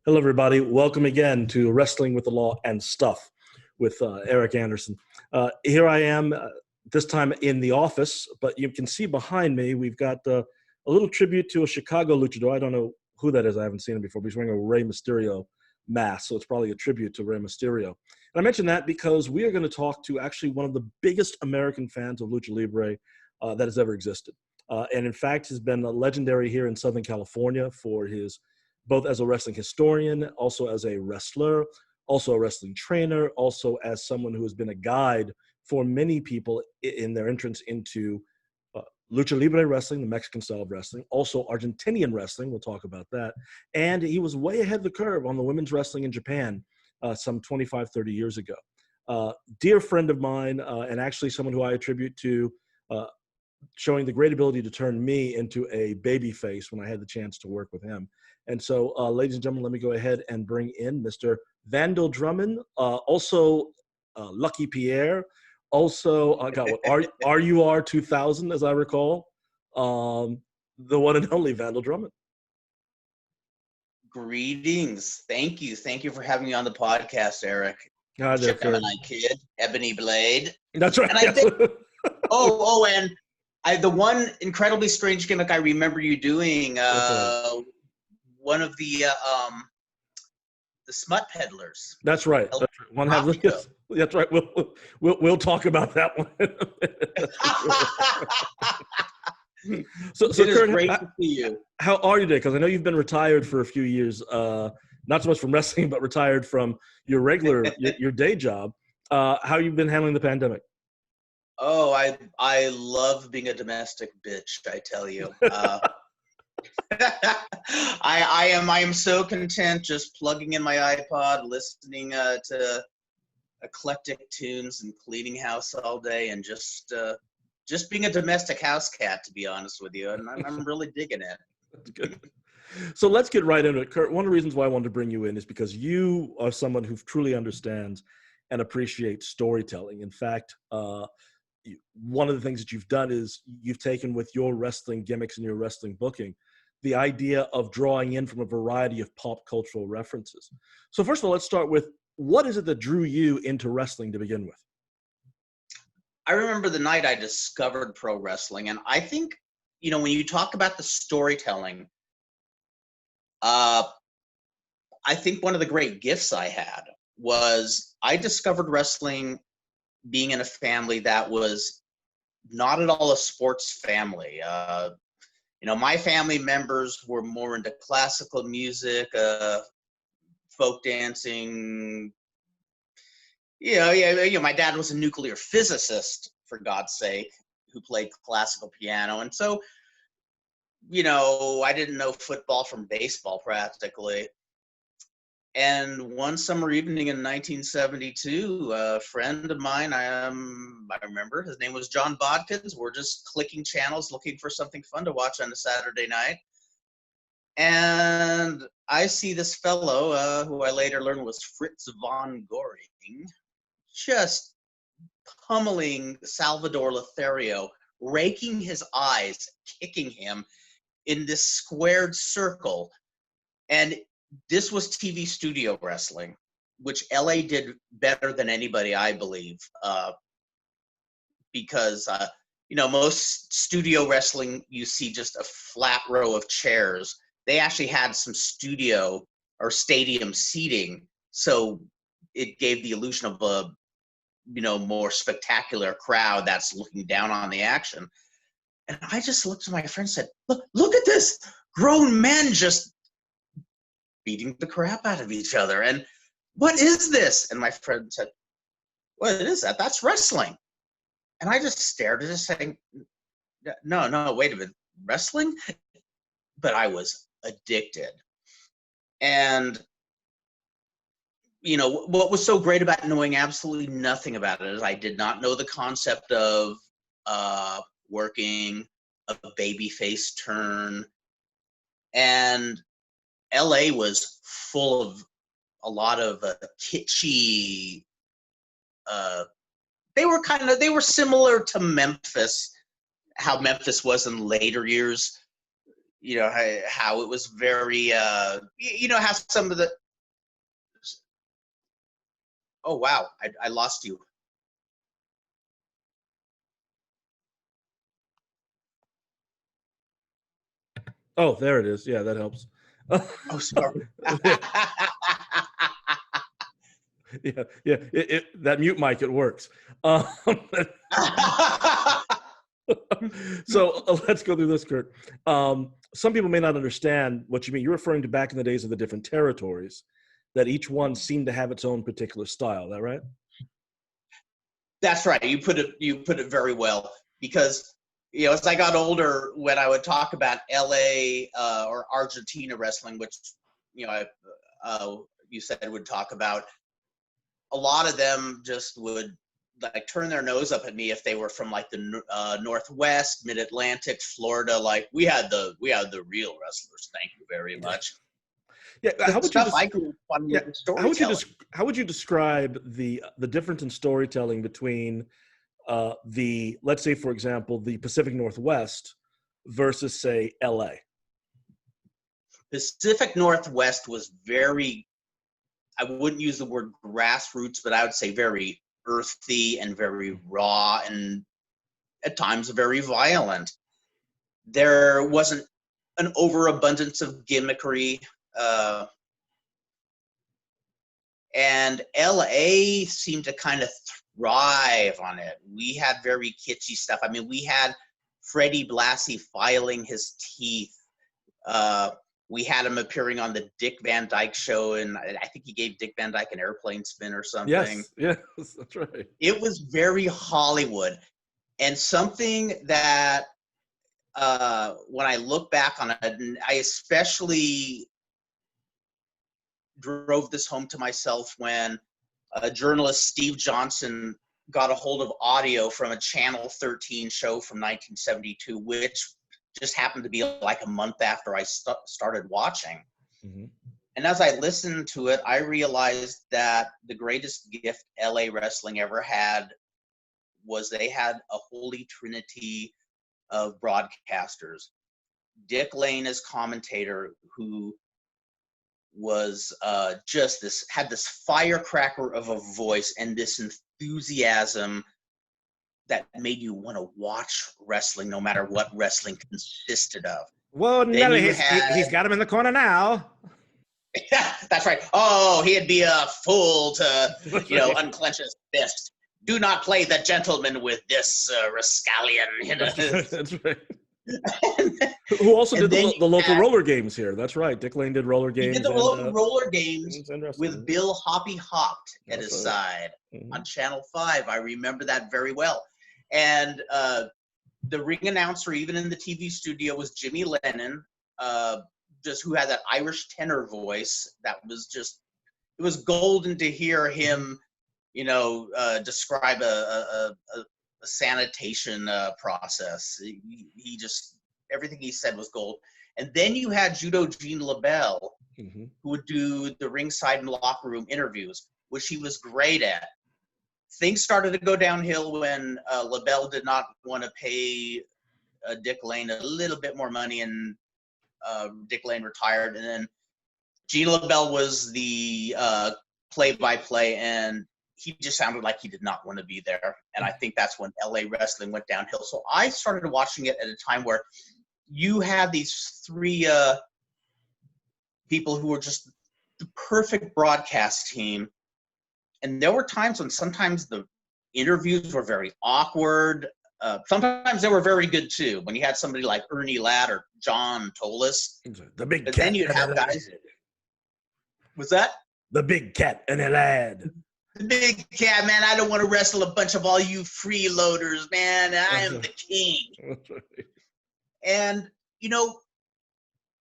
Hello, everybody. Welcome again to Wrestling with the Law and Stuff with Eric Anderson. Here I am, this time in the office, but you can see behind me, we've got a little tribute to a Chicago luchador. I don't know who that is. I haven't seen him before, but he's wearing a Rey Mysterio mask, so it's probably a tribute to Rey Mysterio. And I mention that because we are going to talk to actually one of the biggest American fans of Lucha Libre that has ever existed. And in fact, has been legendary here in Southern California for his both as a wrestling historian, also as a wrestler, also a wrestling trainer, also as someone who has been a guide for many people in their entrance into Lucha Libre wrestling, the Mexican style of wrestling, also Argentinian wrestling. We'll talk about that. And he was way ahead of the curve on the women's wrestling in Japan some 25, 30 years ago. Dear friend of mine, and actually someone who I attribute to showing the great ability to turn me into a baby face when I had the chance to work with him. And so, ladies and gentlemen, let me go ahead and bring in Mr. Vandal Drummond, also Lucky Pierre, also RUR 2000, as I recall, the one and only Vandal Drummond. Greetings. Thank you. Thank you for having me on the podcast, Eric. Hi there, Gemini Kid, Ebony Blade. That's right. And I think, and the one incredibly strange gimmick I remember you doing, one of the smut peddlers. That's right. That's right. One have that's right. We'll talk about that one. so Kurt, great to see you. How are you today? Because I know you've been retired for a few years, not so much from wrestling, but retired from your regular your day job. How you been handling the pandemic? Oh, I love being a domestic bitch, I tell you. I am so content just plugging in my iPod, listening to eclectic tunes and cleaning house all day, and just being a domestic house cat, to be honest with you. And I'm really digging it. That's good. So let's get right into it. Kurt, one of the reasons why I wanted to bring you in is because you are someone who truly understands and appreciates storytelling. In fact, one of the things that you've done is you've taken with your wrestling gimmicks and your wrestling booking the idea of drawing in from a variety of pop cultural references. So first of all, let's start with, what is it that drew you into wrestling to begin with? I remember the night I discovered pro wrestling, and I think, when you talk about the storytelling, I think one of the great gifts I had was I discovered wrestling being in a family that was not at all a sports family. My family members were more into classical music, folk dancing. My dad was a nuclear physicist, for God's sake, who played classical piano. And so, I didn't know football from baseball practically. And one summer evening in 1972, a friend of mine, I remember, his name was John Bodkins. We're just clicking channels looking for something fun to watch on a Saturday night. And I see this fellow, who I later learned was Fritz von Goring, just pummeling Salvador Lothario, raking his eyes, kicking him in this squared circle. And this was TV studio wrestling, which LA did better than anybody, I believe, because, most studio wrestling, you see just a flat row of chairs. They actually had some studio or stadium seating, so it gave the illusion of a, more spectacular crowd that's looking down on the action. And I just looked at my friend and said, look at this, grown men just beating the crap out of each other. And what is this? And my friend said, what is that? That's wrestling. And I just stared at it saying, no, wait a minute, wrestling? But I was addicted. And, what was so great about knowing absolutely nothing about it is I did not know the concept of working a babyface turn. And LA was full of a lot of kitschy. They were similar to Memphis, how Memphis was in later years. you know, how it was very, you know, how some of the, oh, wow, I lost you. Oh, there it is. Yeah, that helps. Oh, sorry. Yeah. That mute mic, it works. So let's go through this, Kurt. Some people may not understand what you mean. You're referring to back in the days of the different territories, that each one seemed to have its own particular style. Is that right? That's right. You put it very well, because, you know, as I got older, when I would talk about LA or Argentina wrestling, which, you know, you said would talk about, a lot of them just would like turn their nose up at me if they were from like the Northwest, Mid-Atlantic, Florida. Like, we had the real wrestlers. Thank you very much. Yeah. How would stuff I grew up on with storytelling. How would you describe the difference in storytelling between let's say, for example, the Pacific Northwest versus, say, LA? Pacific Northwest was very, I wouldn't use the word grassroots, but I would say very earthy and very raw, and at times very violent. There wasn't an overabundance of gimmickry. And LA seemed to kind of thrive on it. We had very kitschy stuff. I mean, we had Freddie Blassie filing his teeth. We had him appearing on the Dick Van Dyke Show, and I think he gave Dick Van Dyke an airplane spin or something. Yes, that's right. It was very Hollywood. And something that, when I look back on it, I especially drove this home to myself when journalist Steve Johnson got a hold of audio from a Channel 13 show from 1972, which just happened to be like a month after I started watching. Mm-hmm. And as I listened to it, I realized that the greatest gift LA wrestling ever had was they had a holy trinity of broadcasters. Dick Lane as commentator, who was had this firecracker of a voice and this enthusiasm that made you want to watch wrestling no matter what wrestling consisted of. Well, Nelly, he's got him in the corner now. That's right. Oh, he'd be a fool to, you know, unclench his fist. Do not play the gentleman with this rascallion. You know? That's right. Who also did the local roller games here. That's right. Dick Lane did roller games. He did the local roller games with Bill Hoppy Hopped at his side on Channel 5. I remember that very well. And the ring announcer, even in the TV studio, was Jimmy Lennon, just who had that Irish tenor voice that was just, it was golden to hear him, you know, describe a sanitation process. He just, everything he said was gold. And then you had Judo Gene LaBelle, who would do the ringside and locker room interviews, which he was great at. Things started to go downhill when LaBelle did not want to pay Dick Lane a little bit more money, and Dick Lane retired. And then Gene LaBelle was the play-by-play, and he just sounded like he did not want to be there. And I think that's when LA wrestling went downhill. So I started watching it at a time where you had these three people who were just the perfect broadcast team. And there were times when sometimes the interviews were very awkward. Sometimes they were very good too. When you had somebody like Ernie Ladd or John Tolis, the big but cat. Then you'd have guys. Was that the big cat and a lad? The big cat, man. I don't want to wrestle a bunch of all you freeloaders, man. I am the king. Right. And you know,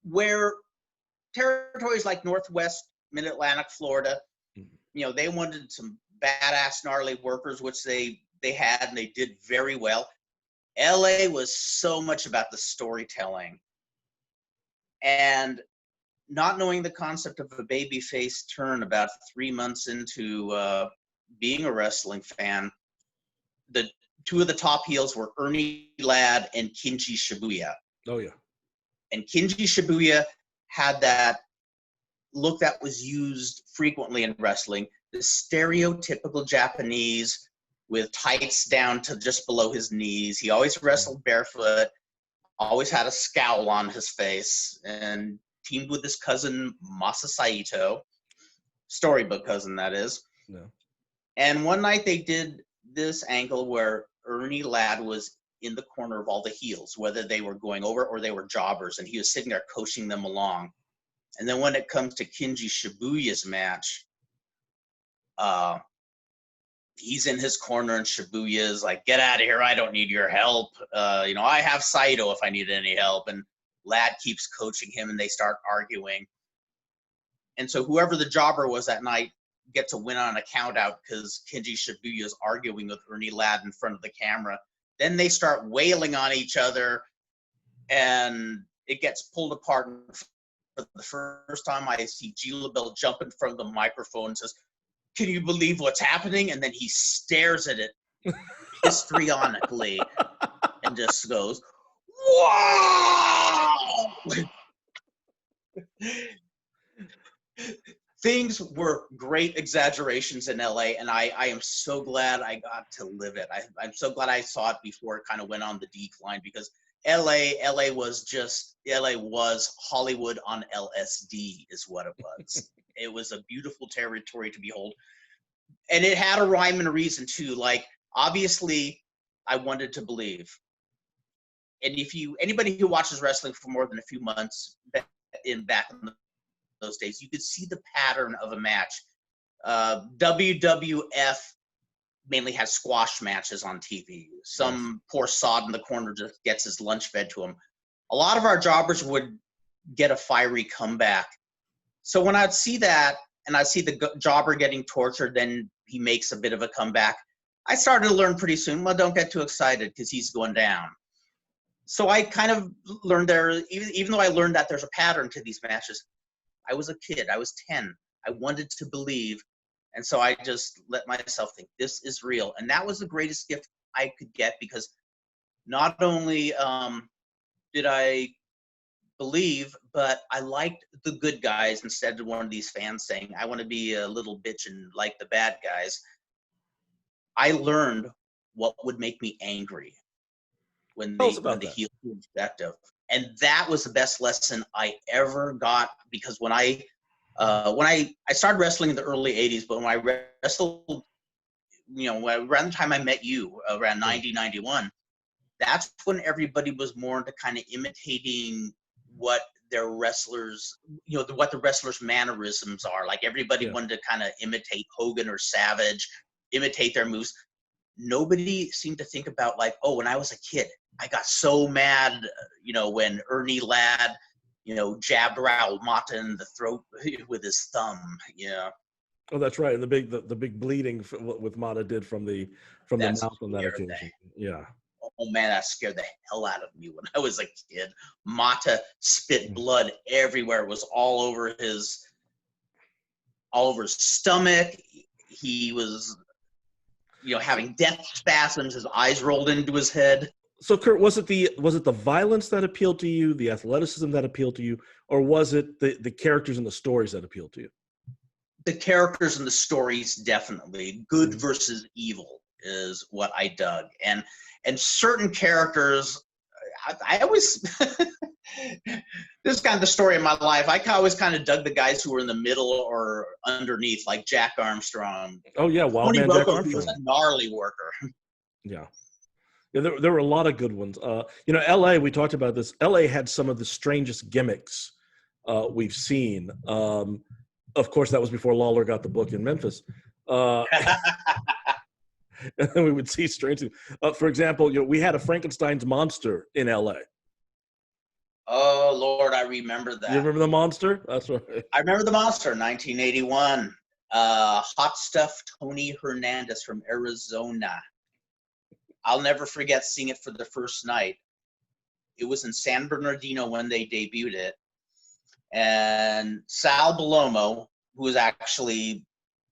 where territories like Northwest, Mid-Atlantic, Florida, you know, they wanted some badass, gnarly workers, which they had, and they did very well. LA was so much about the storytelling. And not knowing the concept of a babyface turn about 3 months into being a wrestling fan, the two of the top heels were Ernie Ladd and Kinchi Shibuya. Oh, yeah. And Kinji Shibuya had that look that was used frequently in wrestling, the stereotypical Japanese with tights down to just below his knees. He always wrestled barefoot, always had a scowl on his face, and teamed with his cousin Masa Saito, storybook cousin, that is. Yeah. And one night they did this angle where Ernie Ladd was in the corner of all the heels, whether they were going over or they were jobbers, and he was sitting there coaching them along. And then when it comes to Kinji Shibuya's match, he's in his corner, and Shibuya's like, "Get out of here! I don't need your help. I have Saito if I need any help." And Ladd keeps coaching him, and they start arguing. And so whoever the jobber was that night gets a win on a count out because Kinji Shibuya is arguing with Ernie Ladd in front of the camera. Then they start wailing on each other, and it gets pulled apart. For the first time, I see Gila Bell jump in front of the microphone and says, "Can you believe what's happening?" And then he stares at it histrionically and just goes, "Wow!" Things were great exaggerations in LA, and I am so glad I got to live it. I'm so glad I saw it before it kind of went on the decline, because LA was Hollywood on LSD is what it was. It was a beautiful territory to behold. And it had a rhyme and a reason too. Like, obviously, I wanted to believe. And anybody who watches wrestling for more than a few months back in those days, you could see the pattern of a match. WWF mainly has squash matches on TV. Some poor sod in the corner just gets his lunch fed to him. A lot of our jobbers would get a fiery comeback. So when I'd see that, and I'd see the jobber getting tortured, then he makes a bit of a comeback, I started to learn pretty soon, well, don't get too excited because he's going down. So I kind of learned there, even though I learned that there's a pattern to these matches, I was a kid. I was 10. I wanted to believe. And so I just let myself think, this is real. And that was the greatest gift I could get, because not only did I believe, but I liked the good guys instead of one of these fans saying, "I want to be a little bitch and like the bad guys." I learned what would make me angry when the heel were effective. And that was the best lesson I ever got, because when I started wrestling in the early 80s, but when I wrestled, around the time I met you, around 90, 91, that's when everybody was more into kind of imitating what their wrestlers, what the wrestlers' mannerisms are. Like, everybody wanted to kind of imitate Hogan or Savage, imitate their moves. Nobody seemed to think about, like, oh, when I was a kid, I got so mad, when Ernie Ladd, jabbed Raul Mata in the throat with his thumb. Yeah. Oh, that's right. And the big bleeding with Mata did from the mouth on that occasion. Yeah. Oh man, that scared the hell out of me when I was a kid. Mata spit blood everywhere. It was all over his stomach. He was, having death spasms. His eyes rolled into his head. So, Kurt, was it the violence that appealed to you, the athleticism that appealed to you, or was it the characters and the stories that appealed to you? The characters and the stories, definitely. Good versus evil is what I dug, and certain characters, I always this is kind of the story of my life. I always kind of dug the guys who were in the middle or underneath, like Jack Armstrong. Oh yeah, Wild Man Jack Armstrong. He was a gnarly worker. Yeah. Yeah, there were a lot of good ones. LA, we talked about this. LA had some of the strangest gimmicks we've seen. Of course, that was before Lawler got the book in Memphis. And then we would see strange things. For example, we had a Frankenstein's monster in LA. Oh, Lord, I remember that. You remember the monster? That's right. I remember the monster, 1981. Hot Stuff Tony Hernandez from Arizona. I'll never forget seeing it for the first night. It was in San Bernardino when they debuted it. And Sal Balomo, who has actually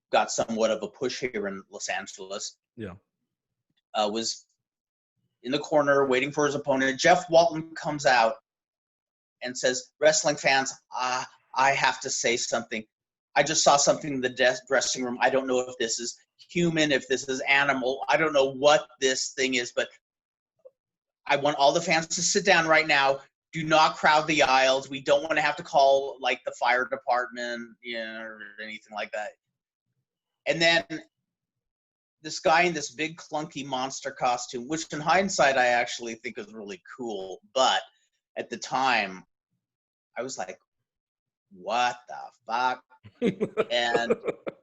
got somewhat of a push here in Los Angeles, was in the corner waiting for his opponent. Jeff Walton comes out, and says, "Wrestling fans, I have to say something. I just saw something in the dressing room. I don't know if this is human, if this is animal. I don't know what this thing is, but I want all the fans to sit down right now. Do not crowd the aisles. We don't want to have to call like the fire department, or anything like that." And then this guy in this big clunky monster costume, which in hindsight I actually think is really cool, but at the time I was like, what the fuck? And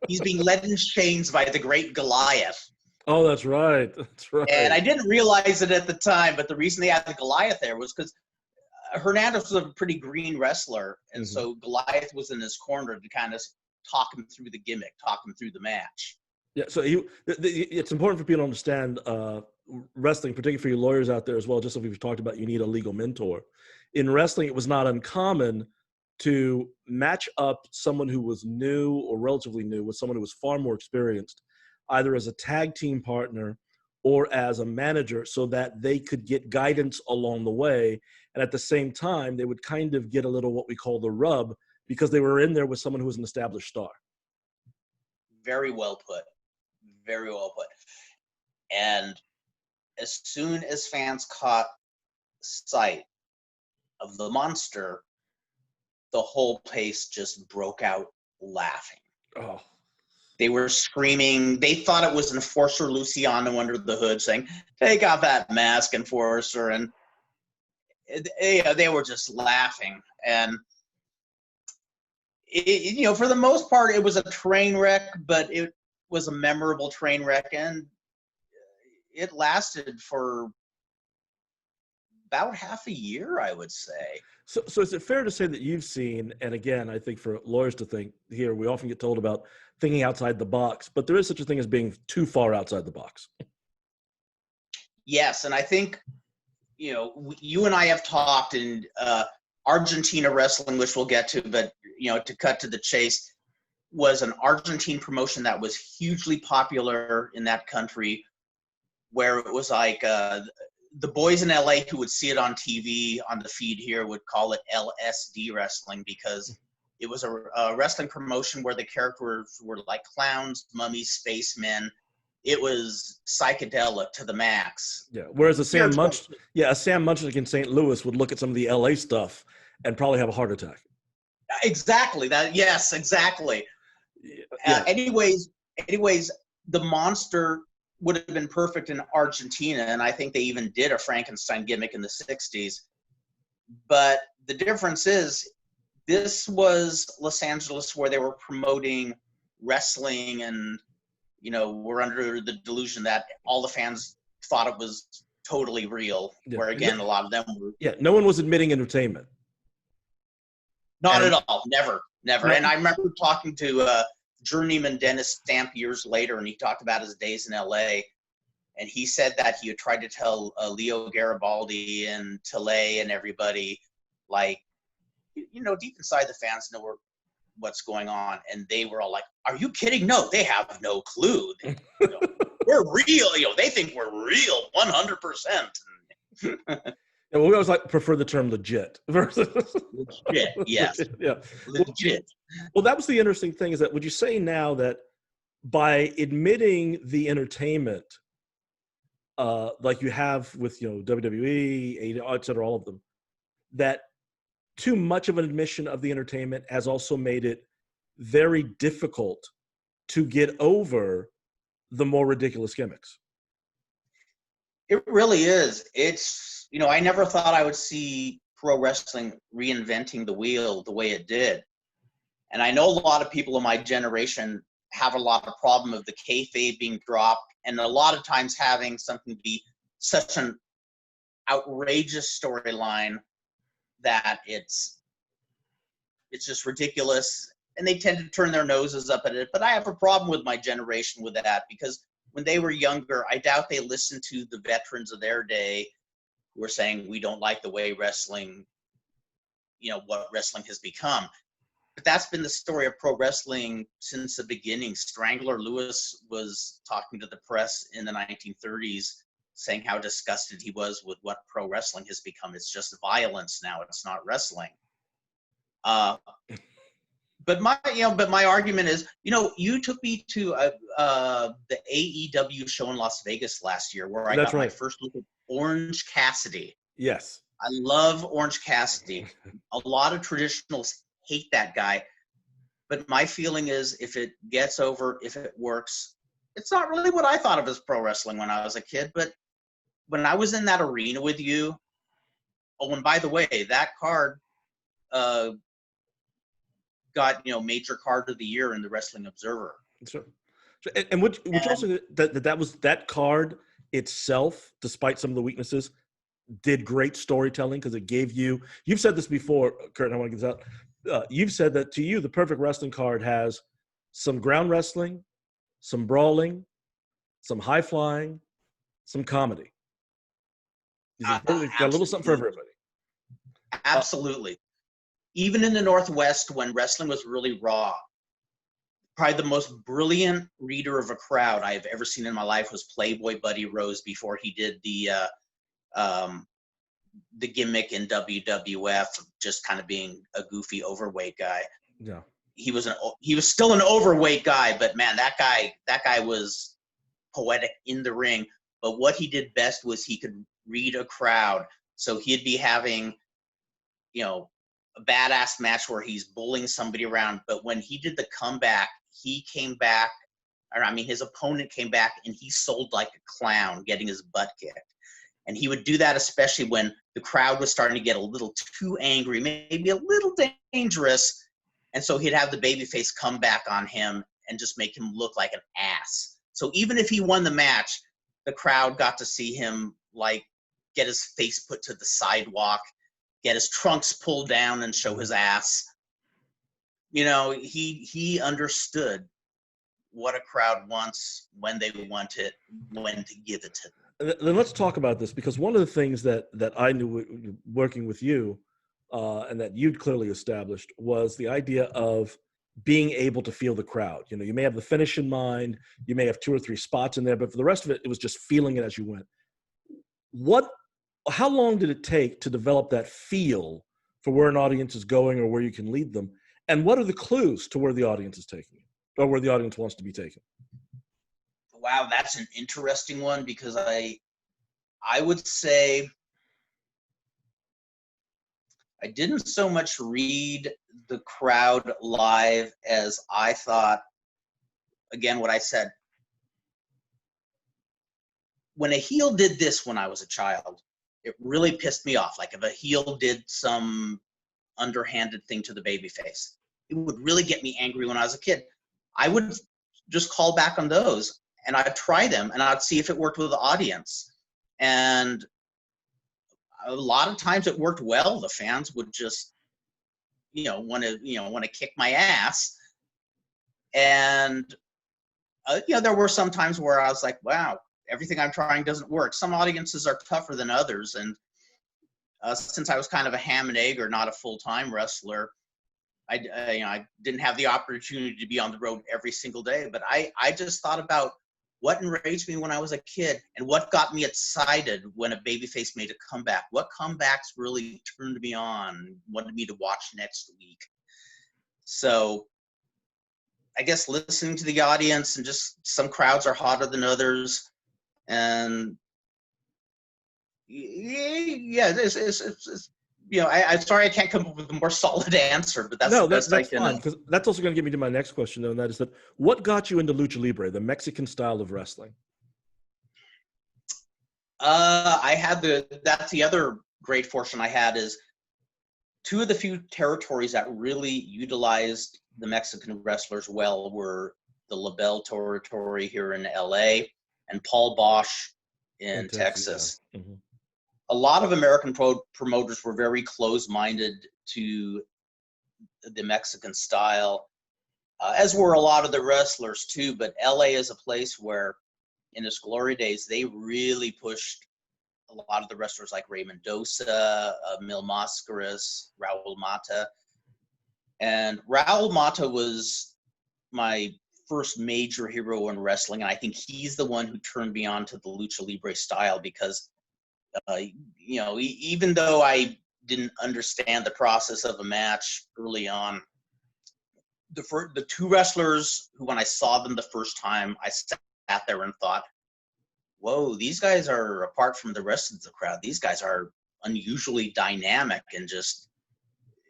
he's being led in chains by the great Goliath. Oh, that's right. That's right. And I didn't realize it at the time, but the reason they had the Goliath there was because Hernandez was a pretty green wrestler, and so Goliath was in his corner to kind of talk him through the gimmick, talk him through the match. Yeah, so it's important for people to understand wrestling, particularly for you lawyers out there as well, just as we've talked about, you need a legal mentor. In wrestling, it was not uncommon to match up someone who was new or relatively new with someone who was far more experienced, either as a tag team partner or as a manager, so that they could get guidance along the way. And at the same time, they would kind of get a little what we call the rub, because they were in there with someone who was an established star. Very well put. Very well put. And as soon as fans caught sight of the monster, the whole place just broke out laughing. Oh. They were screaming. They thought it was Enforcer Luciano under the hood saying, "Take off that mask, Enforcer." And they were just laughing. And, for the most part, it was a train wreck, but it was a memorable train wreck. And it lasted for about half a year, I would say. So is it fair to say that you've seen, and again, I think for lawyers to think here, we often get told about thinking outside the box, but there is such a thing as being too far outside the box. Yes, and I think, you and I have talked in Argentina wrestling, which we'll get to, but, to cut to the chase, was an Argentine promotion that was hugely popular in that country, where it was like the boys in LA who would see it on TV on the feed here would call it LSD wrestling, because it was a wrestling promotion where the characters were like clowns, mummies, spacemen. It was psychedelic to the max. Yeah. Whereas a Sam Munchnick in St. Louis would look at some of the LA stuff and probably have a heart attack. Exactly. Yes, exactly. Yeah. Anyways, the monster would have been perfect in Argentina, and I think they even did a Frankenstein gimmick in the 60s. But the difference is, this was Los Angeles, where they were promoting wrestling, and we're under the delusion that all the fans thought it was totally real, where again a lot of them were. Yeah, no one was admitting entertainment. Not at all. Never. And I remember talking to journeyman Dennis Stamp years later, and he talked about his days in LA, and he said that he had tried to tell Leo Garibaldi and Tele and everybody, like, deep inside the fans know what's going on, and they were all like, "Are you kidding? No, they have no clue. We're real. They think we're real 100%. Yeah, well, we always prefer the term legit versus legit. Yes. Yeah. Legit. Well, that was the interesting thing, is that would you say now that by admitting the entertainment, like you have with WWE, et cetera, all of them, that too much of an admission of the entertainment has also made it very difficult to get over the more ridiculous gimmicks? It really is. It's, I never thought I would see pro wrestling reinventing the wheel the way it did. And I know a lot of people in my generation have a lot of problem of the kayfabe being dropped, and a lot of times having something be such an outrageous storyline that it's just ridiculous, and they tend to turn their noses up at it. But I have a problem with my generation with that, because when they were younger, I doubt they listened to the veterans of their day who were saying, we don't like the way wrestling, what wrestling has become. But that's been the story of pro wrestling since the beginning. Strangler Lewis was talking to the press in the 1930s saying how disgusted he was with what pro wrestling has become. It's just violence now. It's not wrestling. But my argument is, you took me to the AEW show in Las Vegas last year, where I That's got my right. first look at Orange Cassidy. Yes. I love Orange Cassidy. A lot of traditionals hate that guy, but my feeling is, if it gets over, if it works, it's not really what I thought of as pro wrestling when I was a kid. But when I was in that arena with you, oh, and by the way, that card got major card of the year in the Wrestling Observer. Sure. And which also that was that card itself, despite some of the weaknesses, did great storytelling, because it gave you. You've said this before, Kurt. And I want to get this out. You've said that to you, the perfect wrestling card has some ground wrestling, some brawling, some high flying, some comedy. Got a little something for everybody. Absolutely. Even in the Northwest, when wrestling was really raw, probably the most brilliant reader of a crowd I've ever seen in my life was Playboy Buddy Rose, before he did the gimmick in WWF, just kind of being a goofy, overweight guy. Yeah. He was still an overweight guy, but man, that guy was poetic in the ring. But what he did best was he could read a crowd. So he'd be having, a badass match where he's bullying somebody around. But when he did the comeback, he came back, his opponent came back, and he sold like a clown, getting his butt kicked. And he would do that especially when the crowd was starting to get a little too angry, maybe a little dangerous. And so he'd have the babyface come back on him and just make him look like an ass. So even if he won the match, the crowd got to see him get his face put to the sidewalk, get his trunks pulled down and show his ass. He understood what a crowd wants, when they want it, when to give it to them. Then let's talk about this, because one of the things that I knew working with you, and that you'd clearly established, was the idea of being able to feel the crowd. You may have the finish in mind, you may have 2 or 3 spots in there, but for the rest of it, it was just feeling it as you went. How long did it take to develop that feel for where an audience is going or where you can lead them? And what are the clues to where the audience is taking you, or where the audience wants to be taken? Wow, that's an interesting one, because I would say I didn't so much read the crowd live as I thought, again, what I said. When a heel did this when I was a child, it really pissed me off. Like if a heel did some underhanded thing to the babyface, it would really get me angry when I was a kid. I would just call back on those, and I'd try them, and I'd see if it worked with the audience. And a lot of times it worked well. The fans would just, want to kick my ass. And, there were some times where I was like, wow, everything I'm trying doesn't work. Some audiences are tougher than others. And since I was kind of a ham and egg, or not a full-time wrestler, I didn't have the opportunity to be on the road every single day. But I just thought about what enraged me when I was a kid, and what got me excited when a babyface made a comeback. What comebacks really turned me on, wanted me to watch next week. So I guess listening to the audience, and just some crowds are hotter than others. And yeah, it's I'm sorry I can't come up with a more solid answer, but that's fine, because that's also going to get me to my next question, though, and that is that what got you into Lucha Libre, the Mexican style of wrestling? That's the other great fortune I had, is 2 of the few territories that really utilized the Mexican wrestlers well were the La Belle territory here in LA and Paul Bosch in Texas. Yeah. Mm-hmm. A lot of American promoters were very close-minded to the Mexican style, as were a lot of the wrestlers too. But LA is a place where, in its glory days, they really pushed a lot of the wrestlers like Rey Mendoza, Mil Mascaras, Raul Mata. And Raul Mata was my first major hero in wrestling, and I think he's the one who turned me on to the Lucha Libre style because, even though I didn't understand the process of a match early on, the two wrestlers who, when I saw them the first time, I sat there and thought, whoa, these guys are, apart from the rest of the crowd, these guys are unusually dynamic and just,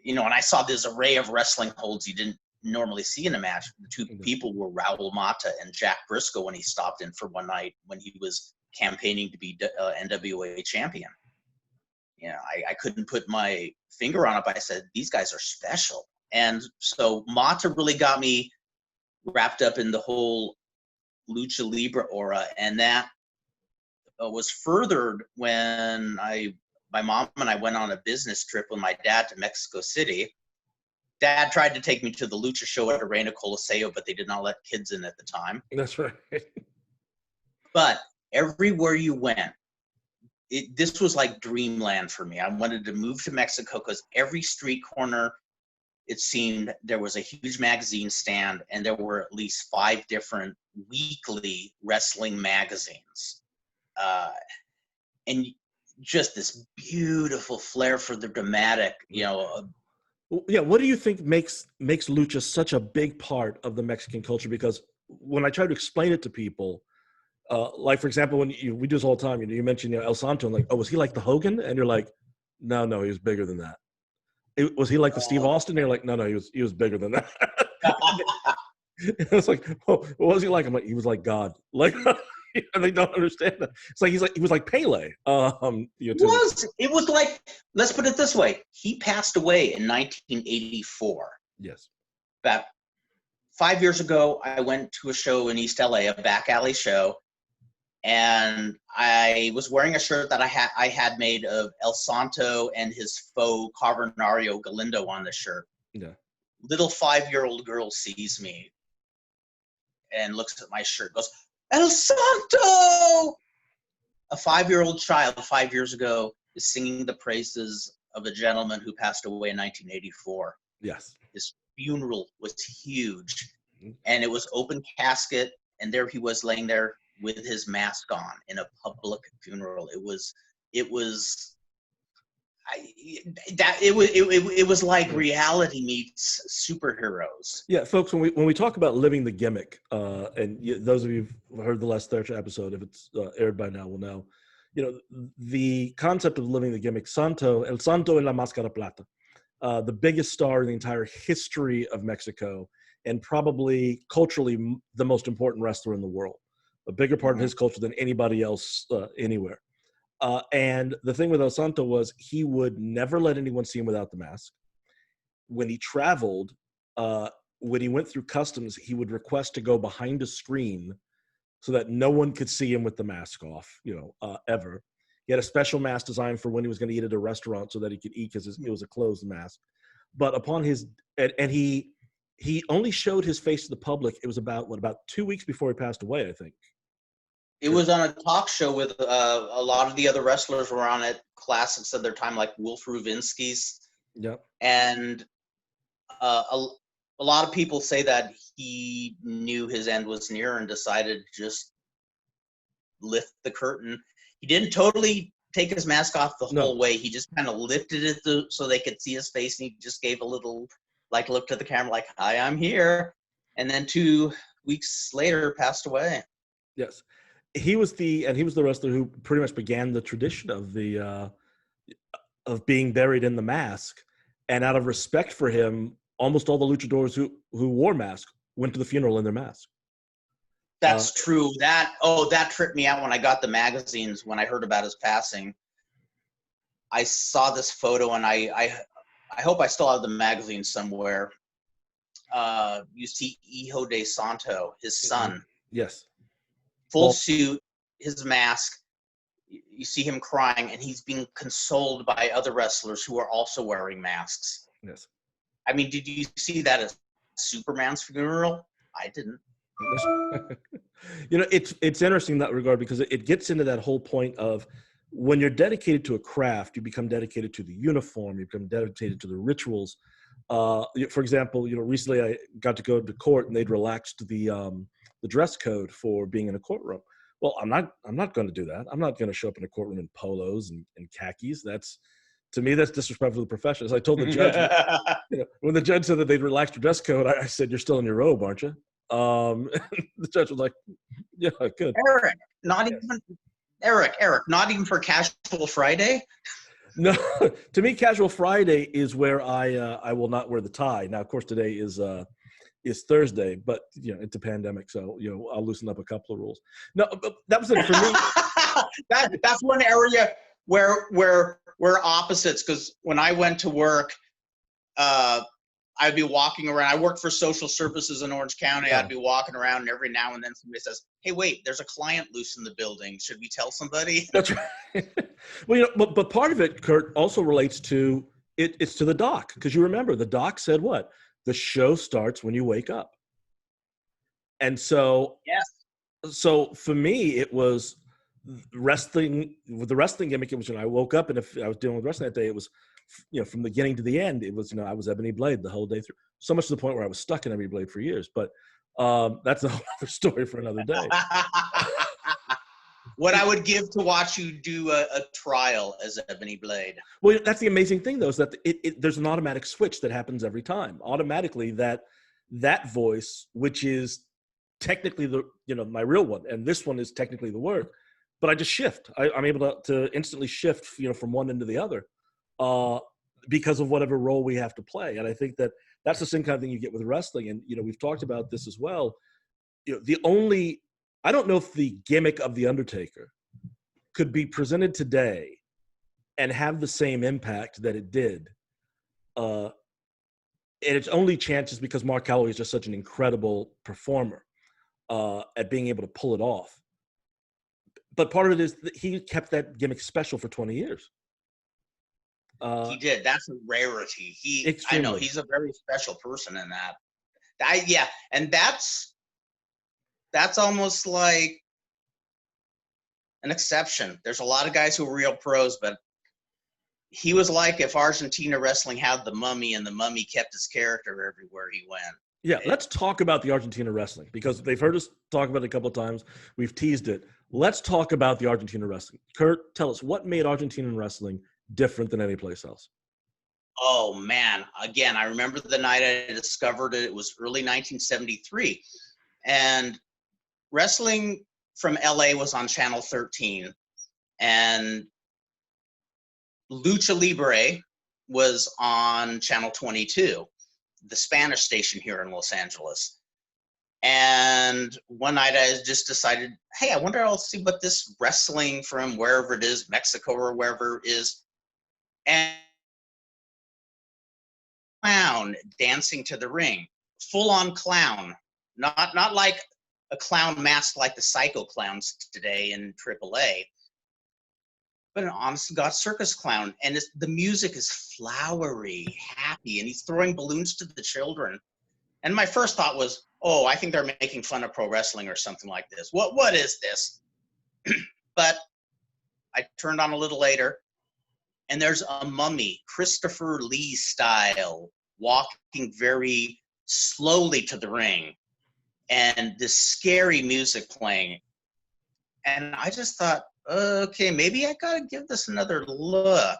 and I saw this array of wrestling holds you didn't normally see in a match. The two people were Raul Mata and Jack Briscoe when he stopped in for one night when he was campaigning to be NWA champion. I couldn't put my finger on it, but I said, these guys are special. And so Mata really got me wrapped up in the whole Lucha Libre aura, and that was furthered when my mom and I went on a business trip with my dad to Mexico City. Dad tried to take me to the Lucha show at Arena Coliseo, but they did not let kids in at the time. That's right. But everywhere you went, this was like dreamland for me. I wanted to move to Mexico because every street corner, it seemed, there was a huge magazine stand, and there were at least 5 different weekly wrestling magazines. And just this beautiful flair for the dramatic, Yeah, what do you think makes lucha such a big part of the Mexican culture? Because when I try to explain it to people, like, for example, when we do this all the time, you mentioned El Santo, and like, oh, was he like the Hogan? And you're like, no, he was bigger than that. Was he like the Steve Austin? And you're like, no, he was bigger than that. It's like, oh, what was he like? I'm like, he was like God. Like, and they don't understand that. It's like he was like Pele. It was like, let's put it this way. He passed away in 1984. Yes. About 5 years ago, I went to a show in East LA, a back alley show, and I was wearing a shirt that I had made of El Santo and his faux Carbonario Galindo on the shirt. Yeah. Little 5-year-old girl sees me and looks at my shirt, goes, El Santo! A 5-year-old child 5 years ago is singing the praises of a gentleman who passed away in 1984. Yes. His funeral was huge, and it was open casket, and there he was laying there with his mask on in a public funeral. It was like reality meets superheroes. Yeah, folks, when we talk about living the gimmick, and those of you who've heard the last 30 episode, if it's aired by now, will know, the concept of living the gimmick, El Santo en la Máscara Plata, the biggest star in the entire history of Mexico, and probably culturally the most important wrestler in the world, a bigger part of his culture than anybody else anywhere. And the thing with El Santo was he would never let anyone see him without the mask. When he traveled, when he went through customs, he would request to go behind a screen so that no one could see him with the mask off, ever. He had a special mask designed for when he was going to eat at a restaurant so that he could eat because it was a closed mask. But upon he only showed his face to the public. It was about 2 weeks before he passed away, I think. It was on a talk show with a lot of the other wrestlers were on it, classics of their time, like Wolf Ruvinski's. Yep. And a lot of people say that he knew his end was near and decided to just lift the curtain. He didn't totally take his mask off the whole way. He just kind of lifted it so they could see his face, and he just gave a little, like, look to the camera, like, "Hi, I'm here." And then 2 weeks later, passed away. Yes. He was the wrestler who pretty much began the tradition of of being buried in the mask. And out of respect for him, almost all the luchadors who wore masks went to the funeral in their mask. That's true. That tripped me out when I got the magazines. When I heard about his passing, I saw this photo, and I hope I still have the magazine somewhere. You see Hijo de Santo, his son. Yes. Full suit, his mask. You see him crying, and he's being consoled by other wrestlers who are also wearing masks. Yes. I mean, did you see that at Superman's funeral? I didn't. It's interesting in that regard, because it gets into that whole point of when you're dedicated to a craft, you become dedicated to the uniform, you become dedicated to the rituals. For example, recently I got to go to court and they'd relaxed the dress code for being in a courtroom. Well, I'm not going to do that. I'm not going to show up in a courtroom in polos and khakis. To me, that's disrespectful to the profession. As I told the judge, when the judge said that they'd relaxed your dress code, I said, "You're still in your robe, aren't you?" The judge was like, "Yeah, good." Eric, not even for Casual Friday. No, to me, Casual Friday is where I will not wear the tie. Now, of course, today is Thursday, but it's a pandemic, so I'll loosen up a couple of rules. No, but that was it for me. That's one area where we're opposites, because when I went to work, I'd be walking around. I worked for social services in Orange County. Yeah. I'd be walking around, and every now and then somebody says, "Hey, wait, there's a client loose in the building. Should we tell somebody?" That's right. Well, but part of it, Kurt, also relates to it's to the doc, because you remember the doc said what? The show starts when you wake up. And so, yes. So for me, it was wrestling. With the wrestling gimmick, it was I woke up, and if I was dealing with wrestling that day, it was from the beginning to the end. It was I was Ebony Blade the whole day through. So much to the point where I was stuck in Ebony Blade for years. But that's a whole other story for another day. What I would give to watch you do a trial as Ebony Blade. Well, that's the amazing thing, though, is that there's an automatic switch that happens every time. Automatically, that voice, which is technically the my real one, and this one is technically the work, but I just shift. I'm able to instantly shift from one end to the other because of whatever role we have to play. And I think that's the same kind of thing you get with wrestling. And we've talked about this as well. I don't know if the gimmick of The Undertaker could be presented today and have the same impact that it did. And its only chance is because Mark Calloway is just such an incredible performer at being able to pull it off. But part of it is that he kept that gimmick special for 20 years. He did. That's a rarity. Extremely. I know he's a very special person in that. And that's almost like an exception. There's a lot of guys who are real pros, but he was like if Argentina wrestling had the Mummy, and the Mummy kept his character everywhere he went. Yeah, let's talk about the Argentina wrestling, because they've heard us talk about it a couple of times. We've teased it. Let's talk about the Argentina wrestling. Kurt, tell us, what made Argentinian wrestling different than any place else? Oh, man. Again, I remember the night I discovered it. It was early 1973. And wrestling from LA was on Channel 13. And Lucha Libre was on Channel 22, the Spanish station here in Los Angeles. And one night I just decided, hey, I wonder, I'll see what this wrestling from wherever it is, Mexico or wherever it is. And clown dancing to the ring, full on clown, not like a clown masked like the Psycho Clowns today in AAA, but an honest to God circus clown. And the music is flowery, happy, and he's throwing balloons to the children. And my first thought was, oh, I think they're making fun of pro wrestling or something like this. What is this? But I turned on a little later, and there's a mummy, Christopher Lee style, walking very slowly to the ring, and this scary music playing. And I just thought, okay, maybe I gotta give this another look.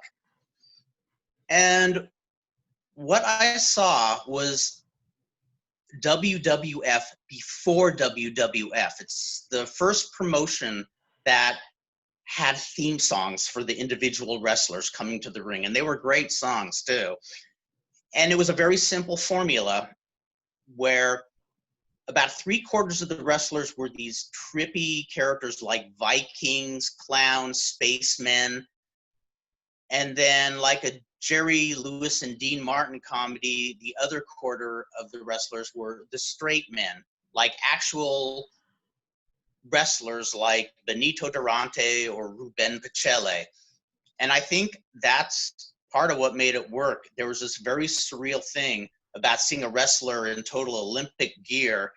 And what I saw was WWF before WWF. It's the first promotion that had theme songs for the individual wrestlers coming to the ring, and they were great songs too. And it was a very simple formula where about 3/4 of the wrestlers were these trippy characters like Vikings, clowns, spacemen, and then like a Jerry Lewis and Dean Martin comedy, the other quarter of the wrestlers were the straight men, like actual wrestlers like Benito Durante or Ruben Pacelli. And I think that's part of what made it work. There was this very surreal thing about seeing a wrestler in total Olympic gear,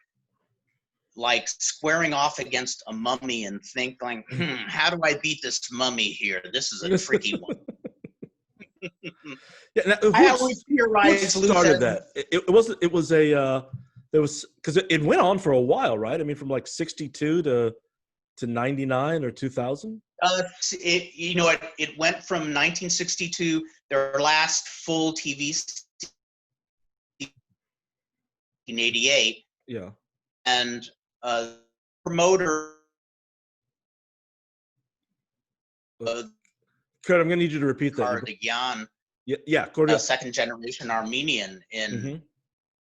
like squaring off against a mummy and thinking, how do I beat this mummy here? This is a tricky one. Yeah, now, I always theorize who started loose that? It wasn't. It was a. There was because it went on for a while, right? I mean, from like 62 to 99 or 2000. It went from 1962, their last full TV, 1988, Yeah. and promoter. Kurt, I'm gonna need you to repeat that. Kardigyan, Yeah, a Cordia. second generation Armenian in Mm-hmm.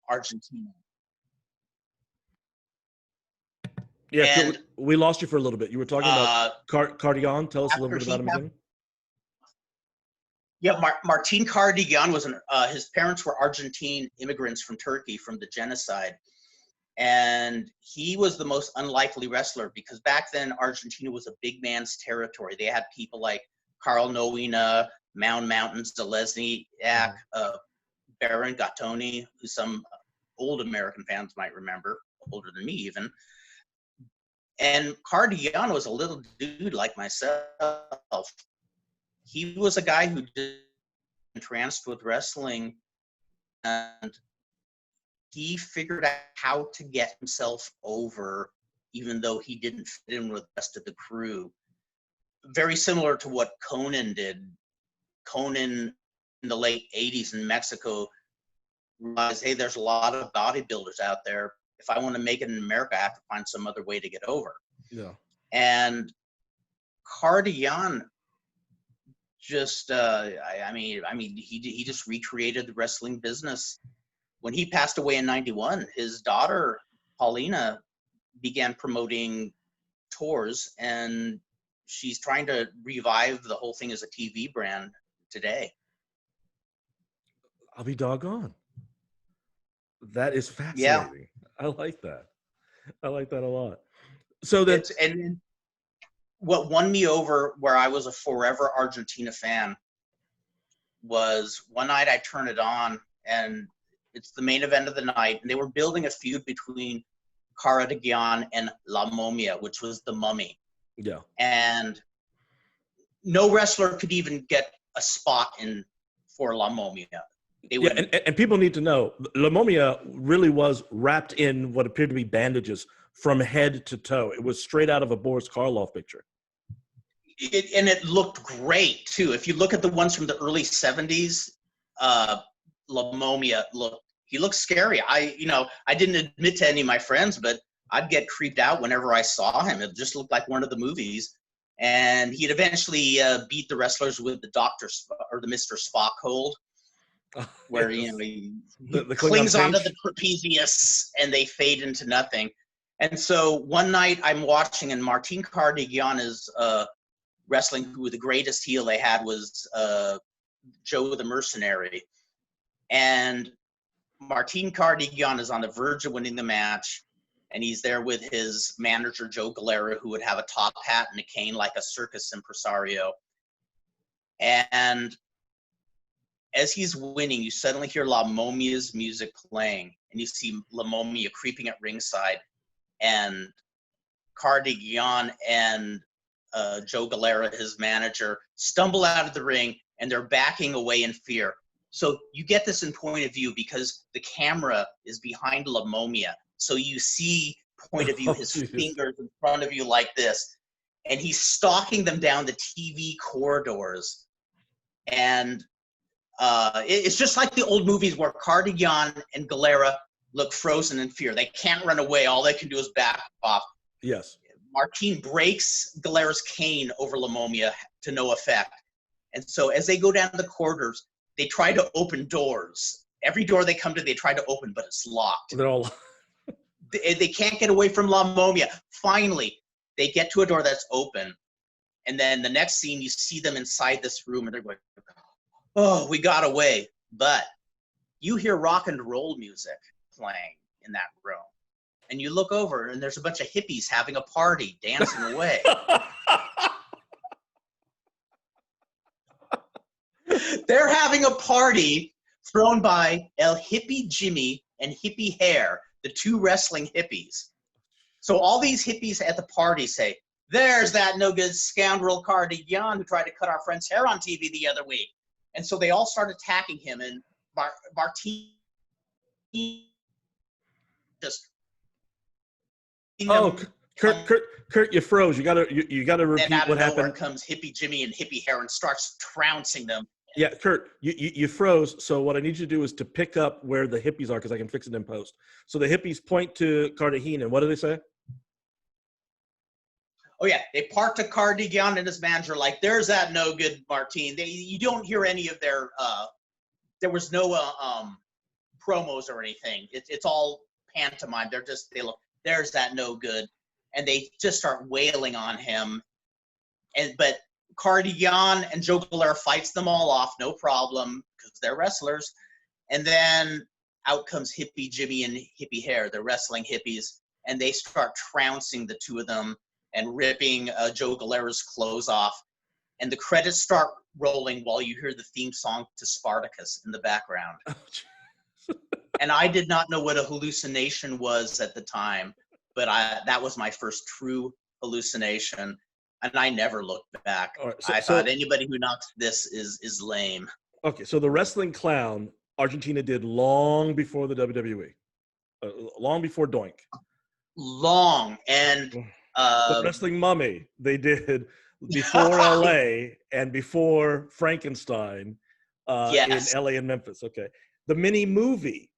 Argentina. Yeah, And we lost you for a little bit. You were talking about Cardigan. Tell us a little after bit about him again. Martin Kardigyan was his parents were Argentine immigrants from Turkey from the genocide. And he was the most unlikely wrestler because back then Argentina was a big man's territory. They had people like Carl Noina, Mountains, Zalesniak, Baron Gattoni, who some old American fans might remember, older than me even. And Kardigyan was a little dude like myself. He was a guy who did entranced with wrestling, and he figured out how to get himself over, even though he didn't fit in with the rest of the crew. Very similar to what Conan did. Conan in the late 80s in Mexico realized, hey, there's a lot of bodybuilders out there. If I want to make it in America, I have to find some other way to get over. Yeah. And Kardigyan just, he just recreated the wrestling business. When he passed away in 91, his daughter, Paulina, began promoting tours, and she's trying to revive the whole thing as a TV brand today. I'll be doggone. That is fascinating. Yeah. I like that. I like that a lot. So that and what won me over, where I was a forever Argentina fan, was one night I turned it on, and it's the main event of the night, and they were building a feud between Kardigyan and La Momia, which was the mummy. Yeah. And no wrestler could even get a spot in for La Momia. And people need to know, La Momia really was wrapped in what appeared to be bandages from head to toe. It was straight out of a Boris Karloff picture. And it looked great, too. If you look at the ones from the early 70s, La Momia looked scary. I didn't admit to any of my friends, but I'd get creeped out whenever I saw him. It just looked like one of the movies. And he'd eventually beat the wrestlers with the the Mr. Spock hold, where yes. he the clings onto the trapezius and they fade into nothing. And so one night I'm watching, and Martin Kardigyan is wrestling, who the greatest heel they had was Joe the Mercenary. And Martin Kardigyan is on the verge of winning the match, and he's there with his manager, Joe Galera, who would have a top hat and a cane like a circus impresario. And as he's winning, you suddenly hear La Momia's music playing, and you see La Momia creeping at ringside, and Kardigyan and Joe Galera, his manager, stumble out of the ring, and they're backing away in fear. So you get this in point of view because the camera is behind La Momia. So you see point of view, his fingers in front of you like this. And he's stalking them down the TV corridors. And it's just like the old movies where Kardigyan and Galera look frozen in fear. They can't run away. All they can do is back off. Yes. Martin breaks Galera's cane over La Momia to no effect. And so as they go down the corridors, they try to open doors. Every door they come to, they try to open, but it's locked. They're all they can't get away from La Momia. Finally, they get to a door that's open. And then the next scene, you see them inside this room, and they're going, oh, we got away. But you hear rock and roll music playing in that room. And you look over, and there's a bunch of hippies having a party, dancing away. They're having a party thrown by El Hippie Jimmy and Hippie Hair, the two wrestling hippies. So all these hippies at the party say, there's that no-good scoundrel Kardigyan who tried to cut our friend's hair on TV the other week. And so they all start attacking him, and Martin just. Oh, Kurt, you froze. You gotta repeat then out what of nowhere happened. comes Hippie Jimmy and Hippie Hair and starts trouncing them. Yeah, Kurt, you froze. So what I need you to do is to pick up where the hippies are, because I can fix it in post. So the hippies point to Cartagena, and what do they say? Oh yeah, they parked a car. Dion and his manager like, "There's that no good Martin." You don't hear any of their. There was no promos or anything. It's all pantomime. They look. There's that no good, and they just start wailing on him. But Cardigan and Joe Galera fights them all off, no problem, because they're wrestlers. And then out comes Hippie Jimmy and Hippie Hair, the wrestling hippies, and they start trouncing the two of them and ripping Joe Galera's clothes off. And the credits start rolling while you hear the theme song to Spartacus in the background. And I did not know what a hallucination was at the time, but that was my first true hallucination. And I never looked back. Right, I thought anybody who knocks this is lame. Okay, so the wrestling clown, Argentina did long before the WWE, long before Doink. Long. And the wrestling mummy, they did before LA and before Frankenstein yes. in LA and Memphis. Okay. The mini movie,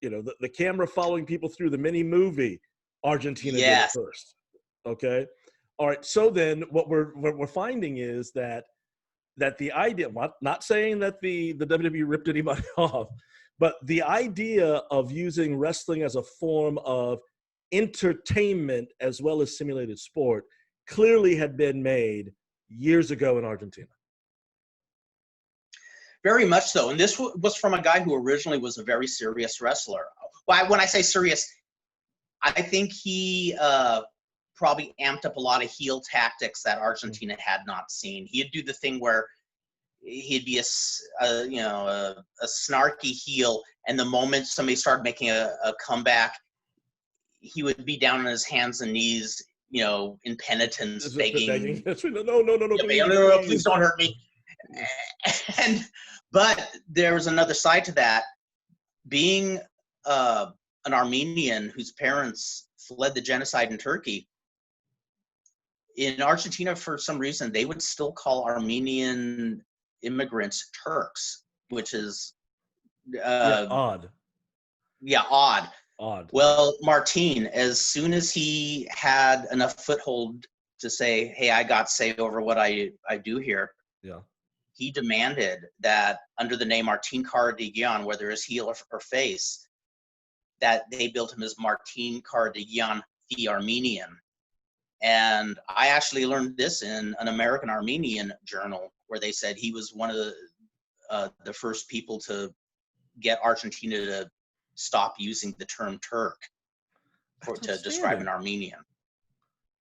the camera following people through the mini movie, Argentina did it first. Okay. All right. So then what we're finding is that the idea, not saying that the WWE ripped anybody off, but the idea of using wrestling as a form of entertainment as well as simulated sport clearly had been made years ago in Argentina. Very much so. And this was from a guy who originally was a very serious wrestler. Well, when I say serious, I think he probably amped up a lot of heel tactics that Argentina had not seen. He'd do the thing where he'd be a snarky heel, and the moment somebody started making a comeback, he would be down on his hands and knees, in penitence, begging. No, please don't hurt me. But there was another side to that. Being an Armenian whose parents fled the genocide in Turkey, in Argentina, for some reason, they would still call Armenian immigrants Turks, which is odd. Yeah, odd. Well, Martin, as soon as he had enough foothold to say, "Hey, I got say over what I do here," he demanded that under the name Martin Cardigan, whether it's heel or face, that they built him as Martin Cardigan the Armenian. And I actually learned this in an American Armenian journal, where they said he was one of the first people to get Argentina to stop using the term Turk to describe an Armenian.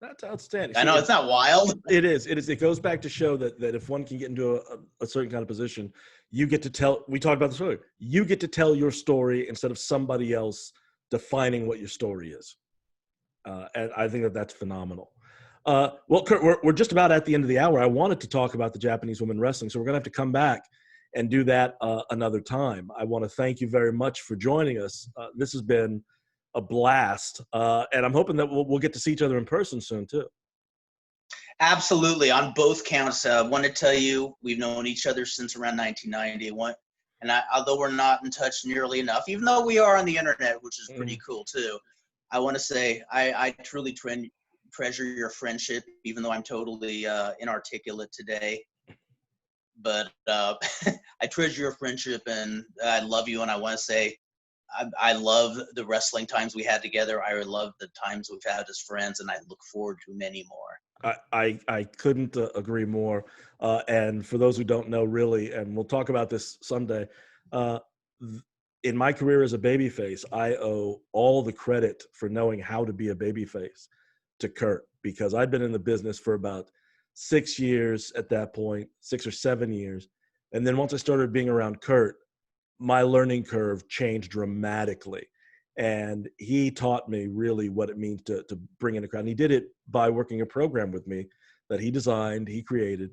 That's outstanding. I know, it's not wild. It is. It goes back to show that if one can get into a certain kind of position, you get to tell. We talked about this earlier. You get to tell your story instead of somebody else defining what your story is. And I think that's phenomenal. Well, Kurt, we're just about at the end of the hour. I wanted to talk about the Japanese women wrestling, so we're going to have to come back and do that another time. I want to thank you very much for joining us. This has been a blast, and I'm hoping that we'll get to see each other in person soon too. Absolutely, on both counts. I want to tell you, we've known each other since around 1991, and although we're not in touch nearly enough, even though we are on the internet, which is pretty cool too, I want to say I truly treasure your friendship, even though I'm totally inarticulate today. But I treasure your friendship, and I love you, and I want to say I love the wrestling times we had together. I love the times we've had as friends, and I look forward to many more. I couldn't agree more. And for those who don't know, really, and we'll talk about this someday, in my career as a babyface, I owe all the credit for knowing how to be a babyface to Kurt, because I'd been in the business for about 6 years at that point, 6 or 7 years. And then once I started being around Kurt, my learning curve changed dramatically. And he taught me really what it means to bring in a crowd. And he did it by working a program with me that he designed, he created,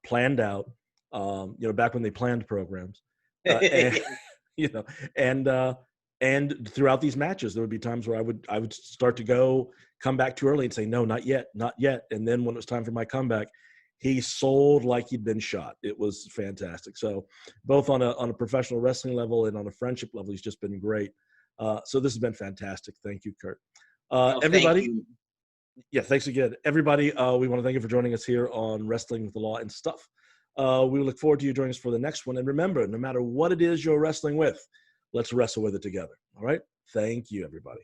planned out. back when they planned programs. And, you know, and throughout these matches, there would be times where I would start to come back too early and say, no, not yet. And then when it was time for my comeback, he sold like he'd been shot. It was fantastic. So both on a professional wrestling level and on a friendship level, he's just been great. So this has been fantastic. Thank you, Kurt. Everybody. Thank you. Yeah, thanks again. Everybody, we want to thank you for joining us here on Wrestling with the Law and Stuff. We look forward to you joining us for the next one. And remember, no matter what it is you're wrestling with, let's wrestle with it together. All right? Thank you, everybody.